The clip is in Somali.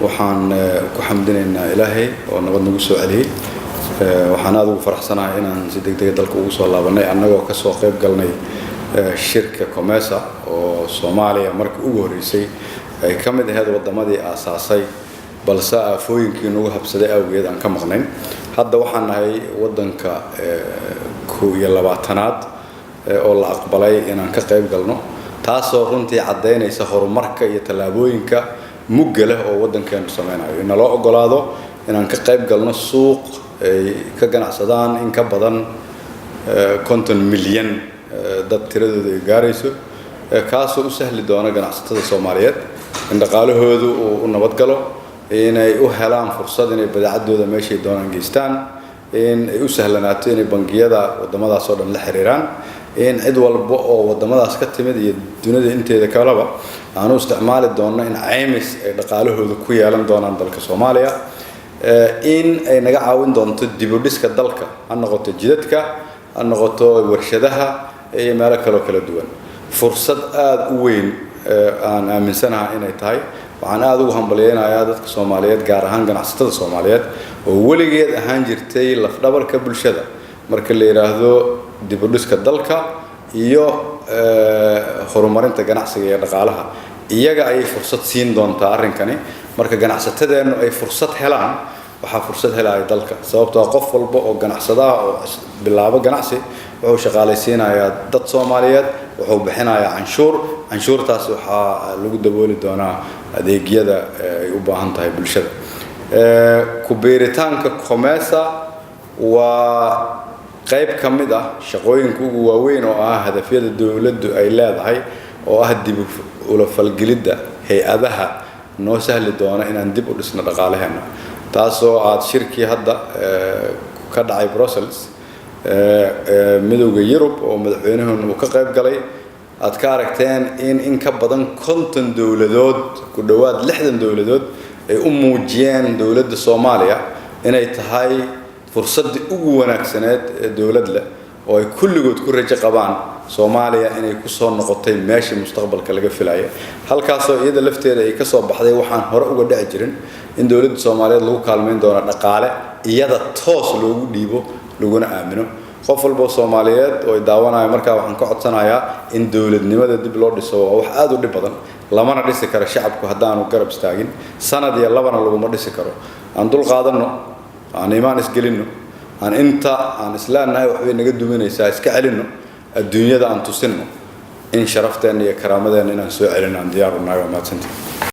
waxaan ku xamdinaynaa Ilaahay oo nabad nagu soo celiyay waxaan aad ugu faraxsanahay inaan si degdeg dalka ugu soo laabanay annagoo ka soo qayb galnay shirka COMESA oo Soomaaliya markii ugu horeysay ay ka mid ahayd wadamadii aasaasay balse aafooyinkii nagu habsaday awgeed aan ka maqnayn hadda waxaan nahay wadanka 22aad oo la aqbalay inaan ka qayb galno taasoo runtii cadeynaysa horumarka iyo talaabooyinka mugga leh oo wadankeenu sameeyay in loo ogolaado inaan ka qayb galno suuq ay ka ganacsadaan in ka badan 50 milyan dad tiradooda ay gaarayso kaasoo u sahli doona ganacsatada Soomaaliyeed in dhaqaalahoodu uu nabad galo inay u helaan fursad inay badeecadooda meeshay doonaan geystaan in ay u sahlanaato inay bangiyada wadamadaas oo dhan la xiriiraan in cid walba oo wadamadaas ka timid iyo dunida inteeda kaleba aanu isticmaali doonno in caymis ay dhaqaalahooda ku yeelan doonaan dalka Soomaaliya in ay naga caawin doonto dib u dhiska dalka aan noqoto jidadka aan noqoto warshadaha iyo meelo kala duwan fursad aad u weyn aan aaminsanahay inay tahay waxaan aad ugu hambalyeeynayaa dadka Soomaaliyeed gaar ahaan ganacsatada Soomaaliyeed oo weligeed ahaan jirtay laf dhabarka bulshada marka la yiraahdo dib u dhiska dalka iyo horumarinta ganacsiga iyo dhaqaalaha iyaga ay fursad siin doontaa arrinkani marka ganacsatadeenu ay fursad helaan waxa fursad helay dalka sababtoo qof walba oo ganacsada oo bilaabo ganacsi wuxuu shaqaaleysiinayaa dad Soomaaliyeed wuxuu bixinayaa canshuurtaas waxa lagu dabooli doonaa adeegyada ay u baahan tahay bulshada ku beeritaanka COMESA waa qayb kamid ah shaqooyinka ugu waaweyn oo ah hadafyada dawladdu ay leedahay oo ah dib u falgelidda hay'adaha noo sahli doona inaan dib u dhisno dhaqaalaheena taasoo aad shirkii hadda ka dhacay Brussels midowga Yurub oo madaxweynuhu uu ka qayb galay aad ka aragteen in ka badan 50 dawladood ku dhawaad 60 dawladood ay u muujiyeen dawladda Soomaaliya inay tahay fursadii ugu wanaagsaneed ee dawladda oo ay kulligood ku rajo qabaan Soomaaliya inay ku soo noqotay meeshii mustaqbalka laga filayo halkaas oo iyada lafteeda ay ka soo baxday waxaan hore uga dhici jirin in dawladda Soomaaliyeed lagu kaalmeyn doono dhaqaale iyada toos loogu dhiibo laguna aamino qof walba Soomaaliyeed oo daawanaya markaa waxaan ka codsanayaa in dawladnimada dib loo dhiso wax aad u dhib badan lamana dhisi karo shacabku haddaanu garab istaagin sanad iyo labana lagu dhisi karo aan dul qaadano aan iimaan isgelino aan inta aan islaanahay wax weyn naga duminaysaa iska celino adduunyada aan tusino in sharafteena iyo karaamadeena inaan soo celino aan diyaar u nahay ma maadsantii